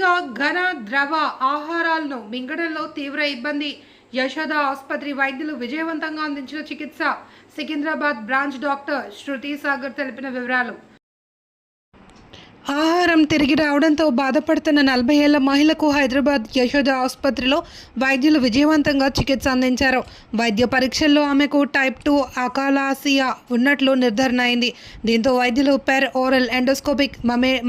తరచుగా ఘన ద్రవ ఆహారాలను మింగడంలో తీవ్ర ఇబ్బంది. యశోద ఆసుపత్రి వైద్యులు విజయవంతంగా అందించిన చికిత్స. సికింద్రాబాద్ బ్రాంచ్ డాక్టర్ శృతి సాగర్ తెలిపిన వివరాలు. ఆహారం తిరిగి రావడంతో బాధపడుతున్న 40 ఏళ్ల మహిళకు హైదరాబాద్ యశోద ఆసుపత్రిలో వైద్యులు విజయవంతంగా చికిత్స అందించారు. వైద్య పరీక్షల్లో ఆమెకు టైప్ 2 అకాలాసియా ఉన్నట్లు నిర్ధారణ అయింది. దీంతో వైద్యులు పెర్ ఓరల్ ఎండోస్కోపిక్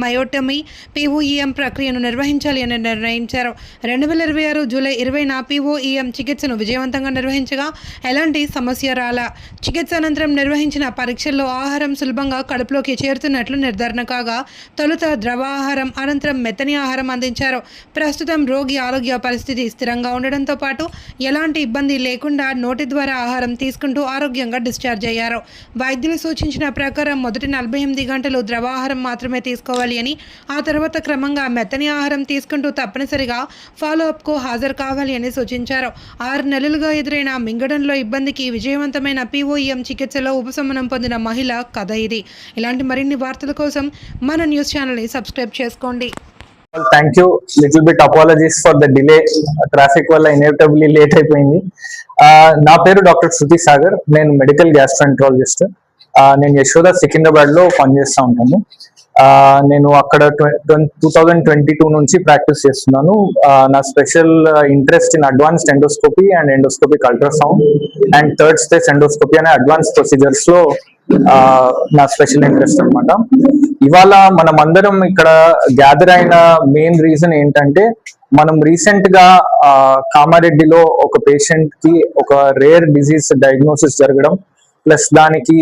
మయోటమీ POEM ప్రక్రియను నిర్వహించాలి అని నిర్ణయించారు. 2026 జూలై 20న POEM చికిత్సను విజయవంతంగా నిర్వహించగా ఎలాంటి సమస్య రాలా. చికిత్స అనంతరం నిర్వహించిన పరీక్షల్లో ఆహారం సులభంగా కడుపులోకి చేరుతున్నట్లు నిర్ధారణ కాగా తొలుత ద్రవాహారం అనంతరం మెత్తని ఆహారం అందించారు. ప్రస్తుతం రోగి ఆరోగ్య పరిస్థితి స్థిరంగా ఉండడంతో పాటు ఎలాంటి ఇబ్బంది లేకుండా నోటి ద్వారా ఆహారం తీసుకుంటూ ఆరోగ్యంగా డిశ్చార్జ్ అయ్యారు. వైద్యులు సూచించిన ప్రకారం మొదటి 48 గంటలు ద్రవాహారం మాత్రమే తీసుకోవాలి అని, ఆ తర్వాత క్రమంగా మెత్తని ఆహారం తీసుకుంటూ తప్పనిసరిగా ఫాలోఅప్కు హాజరు కావాలి అని సూచించారు. 6 నెలలుగా ఎదురైన మింగడంలో ఇబ్బందికి విజయవంతమైన POEM చికిత్సలో ఉపశమనం పొందిన మహిళ కథ ఇది. ఇలాంటి మరిన్ని వార్తల కోసం మన న్యూస్ ఛానల్ ని సబ్స్క్రైబ్ చేసుకోండి. Thank you. Little bit apologies for the delay, traffic వల్ల ఇన్ఎవిటబుల్లీ లేట్ అయిపోయింది. నా పేరు డాక్టర్ శృతి సాగర్. నేను మెడికల్ గ్యాస్ట్రోఎంట్రాలజిస్ట్. నేను యశోద సికింద్రాబాద్ లో పనిచేస్తూ ఉంటాను. నేను అక్కడ 2022 నుంచి ప్రాక్టీస్ చేస్తున్నాను. నా special interest in advanced endoscopy and endoscopic ultrasound and third stage endoscopy అనే అడ్వాన్స్ ప్రొసీజర్స్ లో నా స్పెషల్ ఇంట్రెస్ట్ అనమాట. ఇవాళ మనం అందరం ఇక్కడ గ్యాదర్ అయిన మెయిన్ రీజన్ ఏంటంటే, మనం రీసెంట్ గా కామారెడ్డిలో ఒక పేషెంట్ కి ఒక రేర్ డిజీజ్ డయాగ్నోసిస్ జరగడం, ప్లస్ దానికి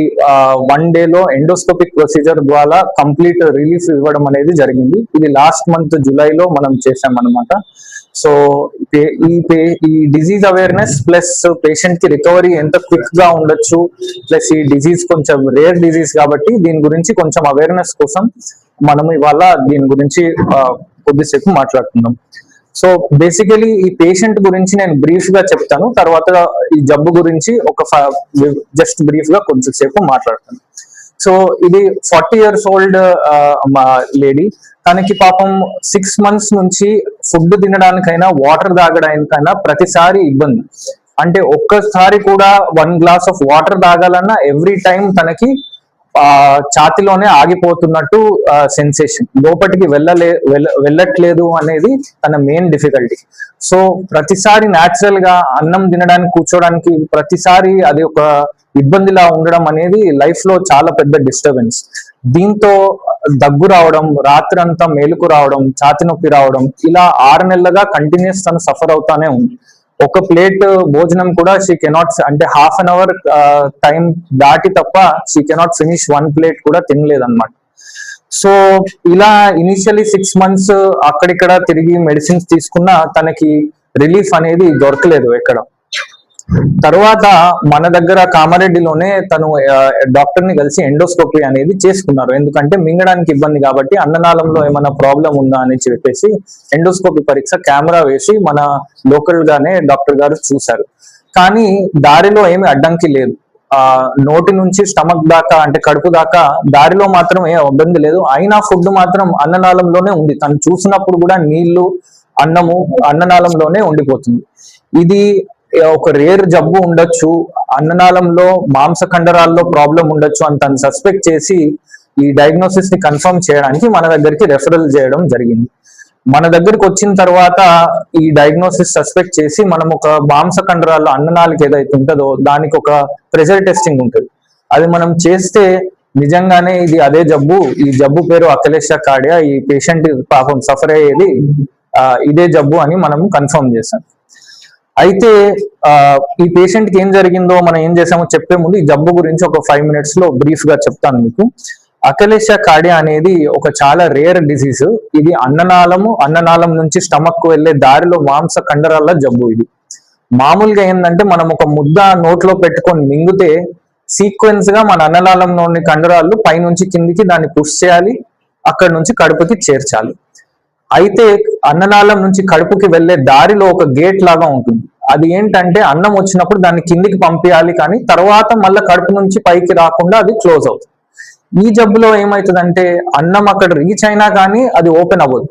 1 డేలో ఎండోస్కోపిక్ ప్రొసీజర్ ద్వారా కంప్లీట్ రిలీఫ్ ఇవ్వడం అనేది జరిగింది. ఇది లాస్ట్ మంత్ జూలైలో మనం చేసాం అనమాట. సో ఈ డిజీజ్ అవేర్నెస్ ప్లస్ పేషెంట్ కి రికవరీ ఎంత క్విక్ గా ఉండొచ్చు, ప్లస్ ఈ డిజీజ్ కొంచెం రేర్ డిజీజ్ కాబట్టి దీని గురించి కొంచెం అవేర్నెస్ కోసం మనం ఇవాళ దీని గురించి కొద్దిసేపు మాట్లాడుకుందాం. సో బేసికలీ ఈ పేషెంట్ గురించి నేను బ్రీఫ్ గా చెప్తాను, తర్వాత ఈ జబ్బు గురించి జస్ట్ బ్రీఫ్ గా కొంచెంసేపు మాట్లాడతాను. సో ఇది 40 years old లేడీ. తనకి పాపం 6 months నుంచి ఫుడ్ తినడానికైనా వాటర్ తాగడానికైనా ప్రతిసారి ఇబ్బంది. అంటే ఒక్కసారి కూడా 1 glass ఆఫ్ వాటర్ తాగాలన్నా ఎవ్రీ టైం తనకి ఛాతిలోనే ఆగిపోతున్నట్టు సెన్సేషన్, లోపలికి వెళ్ళట్లేదు అనేది తన మెయిన్ డిఫికల్టీ. సో ప్రతిసారి న్యాచురల్ గా అన్నం తినడానికి కూర్చోడానికి ప్రతిసారి అది ఒక ఇబ్బందిలా ఉండడం అనేది లైఫ్ లో చాలా పెద్ద డిస్టర్బెన్స్. దీంతో దగ్గు రావడం, రాత్రి అంతా మేలుకు రావడం, ఛాతి నొప్పి రావడం, ఇలా 6 నెలలుగా కంటిన్యూస్ తను సఫర్ అవుతానే ఉంది. ఒక ప్లేట్ భోజనం కూడా షీ కెనాట్, అంటే ½ an hour టైం దాటి తప్ప షీ కెనాట్ ఫినిష్ 1 plate కూడా తినలేదన్నమాట. సో ఇలా ఇనిషియలీ 6 months అక్కడిక్కడ తిరిగి మెడిసిన్స్ తీసుకున్నా తనకి రిలీఫ్ అనేది దొరకలేదు ఎక్కడ. తర్వాత మన దగ్గర కామారెడ్డిలోనే తను డాక్టర్ ని కలిసి ఎండోస్కోపీ అనేది చేసుకున్నారు. ఎందుకంటే మింగడానికి ఇబ్బంది కాబట్టి అన్ననాళంలో ఏమైనా ప్రాబ్లం ఉందా అని చెప్పేసి ఎండోస్కోపీ పరీక్ష కెమెరా వేసి మన లోకల్ గానే డాక్టర్ గారు చూశారు. కానీ దారిలో ఏమి అడ్డంకి లేదు. నోటి నుంచి స్టమక్ దాకా, అంటే కడుపు దాకా దారిలో మాత్రం ఏ ఇబ్బంది లేదు. అయినా ఫుడ్ మాత్రం అన్ననాళంలోనే ఉంది. తను చూసినప్పుడు కూడా నీళ్లు, అన్నము అన్ననాళంలోనే ఉండిపోతుంది. ఇది ఒక రేర్ జబ్బు ఉండొచ్చు, అన్ననాళంలో మాంస కండరాల్లో ప్రాబ్లం ఉండొచ్చు అని తను సస్పెక్ట్ చేసి ఈ డయాగ్నోసిస్ ని కన్ఫర్మ్ చేయడానికి మన దగ్గరికి రెఫరల్ చేయడం జరిగింది. మన దగ్గరికి వచ్చిన తర్వాత ఈ డయాగ్నోసిస్ సస్పెక్ట్ చేసి మనం ఒక మాంస కండరాల్లో అన్ననాళిక ఏదైతే ఉంటుందో దానికి ఒక ప్రెషర్ టెస్టింగ్ ఉంటుంది. అది మనం చేస్తే నిజంగానే ఇది అదే జబ్బు, ఈ జబ్బు పేరు అకలేషియా కార్డియా, ఈ పేషెంట్ పాపం సఫర్ అయ్యేది ఇదే జబ్బు అని మనం కన్ఫర్మ్ చేశాం. అయితే ఈ పేషెంట్ కి ఏం జరిగిందో మనం ఏం చేసామో చెప్పే ముందు ఈ జబ్బు గురించి ఒక 5 minutes లో బ్రీఫ్ గా చెప్తాను మీకు. అకలేషియా కార్డియా అనేది ఒక చాలా రేర్ డిసీజ్. ఇది అన్ననాళం నుంచి స్టమక్ కు వెళ్లే దారిలో మాంస కండరాల జబ్బు. ఇది మామూలుగా ఏంటంటే మనం ఒక ముద్ద నోట్లో పెట్టుకొని మింగితే సీక్వెన్స్ గా మన అన్ననాళంలోని కండరాలు పైనుంచి కిందికి దాన్ని పుష్ చేయాలి, అక్కడ నుంచి కడుపుకి చేర్చాలి. అయితే అన్ననాళం నుంచి కడుపుకి వెళ్లే దారిలో ఒక గేట్ లాగా ఉంటుంది. అది ఏంటంటే అన్నం వచ్చినప్పుడు దాన్ని కిందికి పంపించాలి, కానీ తర్వాత మళ్ళీ కడుపు నుంచి పైకి రాకుండా అది క్లోజ్ అవుతుంది. ఈ జబ్బులో ఏమవుతుందంటే అన్నం అక్కడ రీచ్ అయినా కానీ అది ఓపెన్ అవ్వదు.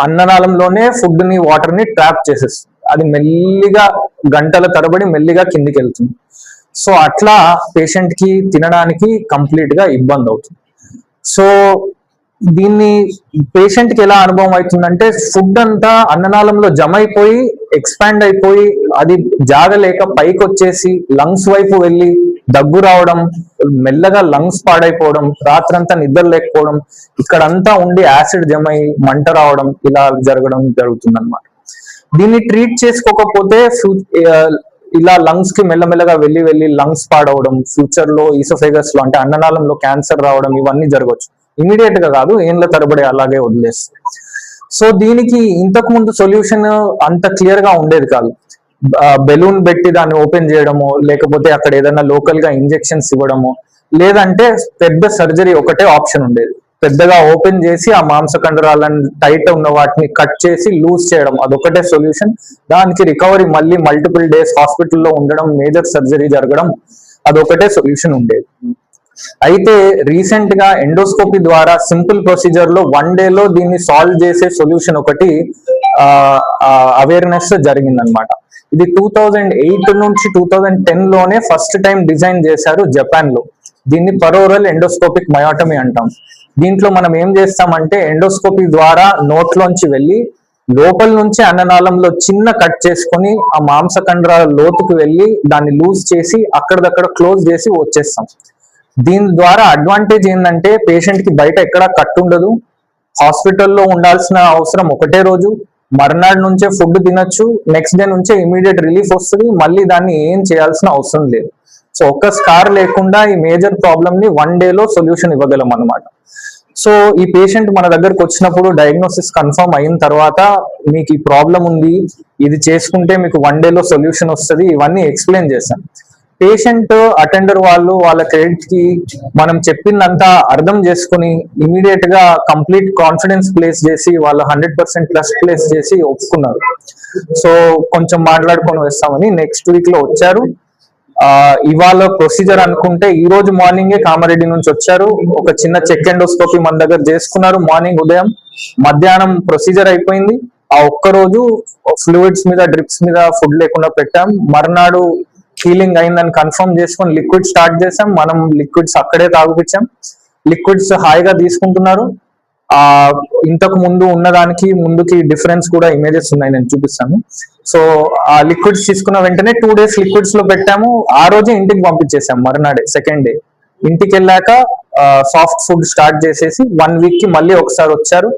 అన్ననాళంలోనే ఫుడ్ ని వాటర్ ని ట్రాప్ చేసేస్తుంది. అది మెల్లిగా గంటల తరబడి మెల్లిగా కిందికి వెళ్తుంది. సో అట్లా పేషెంట్ కి తినడానికి కంప్లీట్ గా ఇబ్బంది అవుతుంది. సో దీన్ని పేషెంట్ కి ఎలా అనుభవం అవుతుందంటే ఫుడ్ అంతా అన్ననాళంలో జమ అయిపోయి ఎక్స్పాండ్ అయిపోయి అది జాగలేక పైకి వచ్చేసి లంగ్స్ వైపు వెళ్ళి దగ్గు రావడం, మెల్లగా లంగ్స్ పాడైపోవడం, రాత్రంతా నిద్ర లేకపోవడం, ఇక్కడంతా ఉండి యాసిడ్ జమ అయి మంట రావడం, ఇలా జరుగుతుంది అనమాట. దీన్ని ట్రీట్ చేసుకోకపోతే ఇలా లంగ్స్ కి మెల్లమెల్లగా వెళ్ళి లంగ్స్ పాడవడం, ఫ్యూచర్ లో ఈసోఫేగస్ లో అంటే అన్ననాళంలో క్యాన్సర్ రావడం, ఇవన్నీ జరగవచ్చు. ఇమీడియట్ గా కాదు, ఏండ్ల తరబడి అలాగే వదిలేస్తుంది. సో దీనికి ఇంతకు ముందు సొల్యూషన్ అంత క్లియర్ గా ఉండేది కాదు. బెలూన్ పెట్టి దాన్ని ఓపెన్ చేయడము, లేకపోతే అక్కడ ఏదైనా లోకల్ గా ఇంజెక్షన్స్ ఇవ్వడము, లేదంటే పెద్ద సర్జరీ ఒకటే ఆప్షన్ ఉండేది. పెద్దగా ఓపెన్ చేసి ఆ మాంసకండరాలను టైట్ ఉన్న వాటిని కట్ చేసి లూజ్ చేయడం, అదొకటే సొల్యూషన్. దానికి రికవరీ మళ్ళీ మల్టిపుల్ డేస్ హాస్పిటల్లో ఉండడం, మేజర్ సర్జరీ జరగడం, అదొకటే సొల్యూషన్ ఉండేది. అయితే రీసెంట్ గా ఎండోస్కోపీ ద్వారా సింపుల్ ప్రొసీజర్ లో 1 day లో దీన్ని సాల్వ్ చేసే సొల్యూషన్ ఒకటి అవేర్నెస్ జరిగిందనమాట. ఇది 2008 నుంచి 2010 లోనే ఫస్ట్ టైం డిజైన్ చేశారు జపాన్ లో. దీన్ని పరోరల్ ఎండోస్కోపిక్ మయోటమీ అంటాం. దీంట్లో మనం ఏం చేస్తామంటే ఎండోస్కోపీ ద్వారా నోట్లోంచి వెళ్ళి లోపల నుంచి అన్ననాళంలో చిన్న కట్ చేసుకొని ఆ మాంసకండరాల లోతుకు వెళ్ళి దాన్ని లూజ్ చేసి అక్కడిదక్కడ క్లోజ్ చేసి వచ్చేస్తాం. దీని ద్వారా అడ్వాంటేజ్ ఏంటంటే పేషెంట్ కి బయట ఎక్కడా కట్ ఉండదు, హాస్పిటల్లో ఉండాల్సిన అవసరం ఒకటే రోజు, మర్నాడు నుంచే ఫుడ్ తినొచ్చు, నెక్స్ట్ డే నుంచే ఇమీడియట్ రిలీఫ్ వస్తుంది, మళ్ళీ దాన్ని ఏం చేయాల్సిన అవసరం లేదు. సో ఒక్క స్కార్ లేకుండా ఈ మేజర్ ప్రాబ్లమ్ ని 1 day లో సొల్యూషన్ ఇవ్వగలం అనమాట. సో ఈ పేషెంట్ మన దగ్గరకు వచ్చినప్పుడు డయాగ్నోసిస్ కన్ఫర్మ్ అయిన తర్వాత మీకు ఈ ప్రాబ్లం ఉంది, ఇది చేసుకుంటే మీకు 1 day లో సొల్యూషన్ వస్తుంది, ఇవన్నీ ఎక్స్ప్లెయిన్ చేశాం. పేషెంట్ అటెండర్ వాళ్ళ క్రెడిట్ కి మనం చెప్పిందంతా అర్థం చేసుకుని ఇమీడియట్ గా కంప్లీట్ కాన్ఫిడెన్స్ ప్లేస్ చేసి వాళ్ళు 100% ట్రస్ట్ ప్లేస్ చేసి ఒప్పుకున్నారు. సో కొంచెం మాట్లాడుకొని వస్తామని నెక్స్ట్ వీక్ లో వచ్చారు. ఇవాళ ప్రొసీజర్ అనుకుంటే ఈ రోజు మార్నింగే కామారెడ్డి నుంచి వచ్చారు. ఒక చిన్న చెక్ ఎండోస్కోపీ మన దగ్గర చేసుకున్నారు మార్నింగ్, ఉదయం. మధ్యాహ్నం ప్రొసీజర్ అయిపోయింది. ఆ ఒక్క రోజు ఫ్లూయిడ్స్ మీద డ్రిప్స్ మీద ఫుడ్ లేకుండా పెట్టాం. మర్నాడు హీలింగ్ అయిందని కన్ఫర్మ్ చేసుకొని లిక్విడ్ స్టార్ట్ చేసాం. మనం లిక్విడ్స్ అక్కడే తాగుపించాం. లిక్విడ్స్ హాయిగా తీసుకుంటున్నారు. ఇంతకు ముందు ఉన్నదానికి ముందుకి డిఫరెన్స్ కూడా ఇమేజెస్ ఉన్నాయి, నేను చూపిస్తాను. సో ఆ లిక్విడ్స్ తీసుకున్న వెంటనే 2 days లిక్విడ్స్ లో పెట్టాము. ఆ రోజే ఇంటికి పంపించేసాం. మరునాడే సెకండ్ డే ఇంటికి వెళ్ళాక సాఫ్ట్ ఫుడ్ స్టార్ట్ చేసేసి 1 week కి మళ్ళీ ఒకసారి వచ్చారు.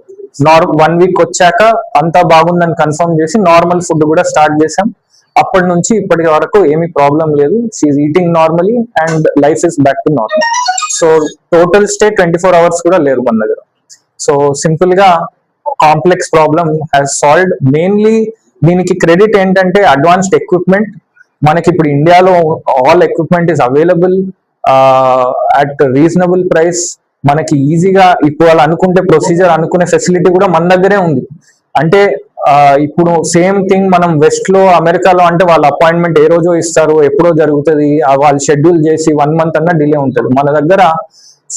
1 week వచ్చాక అంతా బాగుందని కన్ఫర్మ్ చేసి నార్మల్ ఫుడ్ కూడా స్టార్ట్ చేసాం. అప్పటి నుంచి ఇప్పటి వరకు ఏమీ ప్రాబ్లం లేదు. She eating normally and life is back to normal. So total stay 24 hours కూడా లేరు మన దగ్గర. సో సింపుల్ గా complex problem has solved. Mainly దీనికి క్రెడిట్ ఏంటంటే అడ్వాన్స్డ్ ఎక్విప్మెంట్. మనకి ఇప్పుడు ఇండియాలో all equipment is available at reasonable price. మనకి ఈజీగా ఇప్పుడు వాళ్ళు అనుకుంటే ప్రొసీజర్ అనుకునే ఫెసిలిటీ కూడా మన దగ్గరే ఉంది. అంటే ఇప్పుడు సేమ్ థింగ్ మనం వెస్ట్ లో అమెరికాలో అంటే వాళ్ళ అపాయింట్మెంట్ ఏ రోజో ఇస్తారు, ఎప్పుడో జరుగుతుంది, వాళ్ళు షెడ్యూల్ చేసి 1 month అన్నా డిలే ఉంటుంది. మన దగ్గర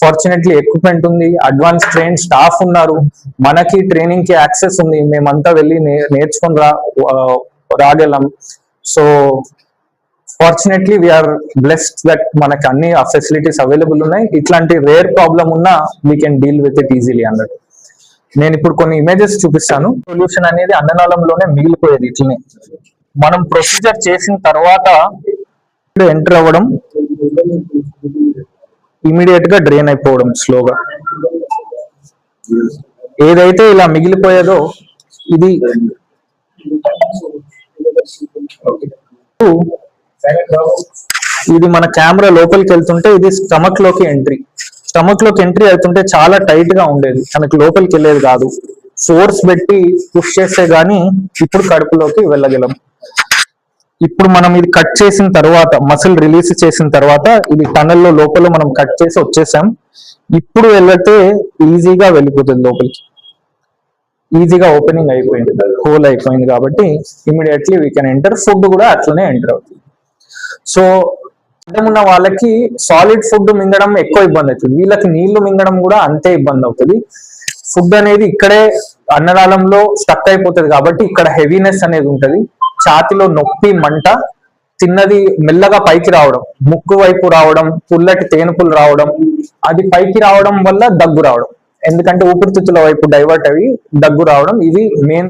ఫార్చునేట్లీ ఎక్విప్మెంట్ ఉంది, అడ్వాన్స్ ట్రైన్ స్టాఫ్ ఉన్నారు, మనకి ట్రైనింగ్ కి యాక్సెస్ ఉంది, మేమంతా వెళ్ళి నేర్చుకొని రాగలం. So fortunately we are blessed that మనకి అన్ని ఫెసిలిటీస్ అవైలబుల్ ఉన్నాయి. ఇట్లాంటి రేర్ ప్రాబ్లం ఉన్నా we can deal with it easily అన్నట్టు. నేను ఇప్పుడు కొన్ని ఇమేజెస్ చూపిస్తాను. సొల్యూషన్ అనేది అన్ననాళంలోనే మిగిలిపోయేది. ఇట్లనే మనం ప్రొసీజర్ చేసిన తర్వాత ఎంటర్ అవ్వడం, ఇమీడియట్ గా డ్రైన్ అయిపోవడం స్లోగా. ఏదైతే ఇలా మిగిలిపోయేదో ఇది మన కెమెరా లోపలికి వెళ్తుంటే ఇది స్టమక్ లోకి ఎంట్రీ అవుతుంటే చాలా టైట్ గా ఉండేది, మనకి లోపలికి వెళ్ళేది కాదు. ఫోర్స్ పెట్టి పుష్ చేస్తే గానీ ఇప్పుడు కడుపులోకి వెళ్ళగలం. ఇప్పుడు మనం ఇది కట్ చేసిన తర్వాత, మసిల్ రిలీజ్ చేసిన తర్వాత ఇది టనల్లో లోపల మనం కట్ చేసి వచ్చేసాం. ఇప్పుడు వెళ్తే ఈజీగా వెళ్ళిపోతుంది లోపలికి. ఈజీగా ఓపెనింగ్ అయిపోయింది, హోల్ అయిపోయింది కాబట్టి immediately we can enter. Food కూడా అట్లనే ఎంటర్ అవుతుంది. సో ఉన్న వాళ్ళకి సాలిడ్ ఫుడ్ మింగడం ఎక్కువ ఇబ్బంది అవుతుంది, వీళ్ళకి నీళ్లు మింగడం కూడా అంతే ఇబ్బంది అవుతుంది. ఫుడ్ అనేది ఇక్కడే అన్ననాళంలో స్టక్ అయిపోతుంది కాబట్టి ఇక్కడ హెవీనెస్ అనేది ఉంటది, ఛాతిలో నొప్పి, మంట, తిన్నది మెల్లగా పైకి రావడం, ముక్కు వైపు రావడం, పుల్లటి తేనుపులు రావడం, అది పైకి రావడం వల్ల దగ్గు రావడం, ఎందుకంటే ఊపిరితిత్తుల వైపు డైవర్ట్ అయ్యి దగ్గు రావడం, ఇది మెయిన్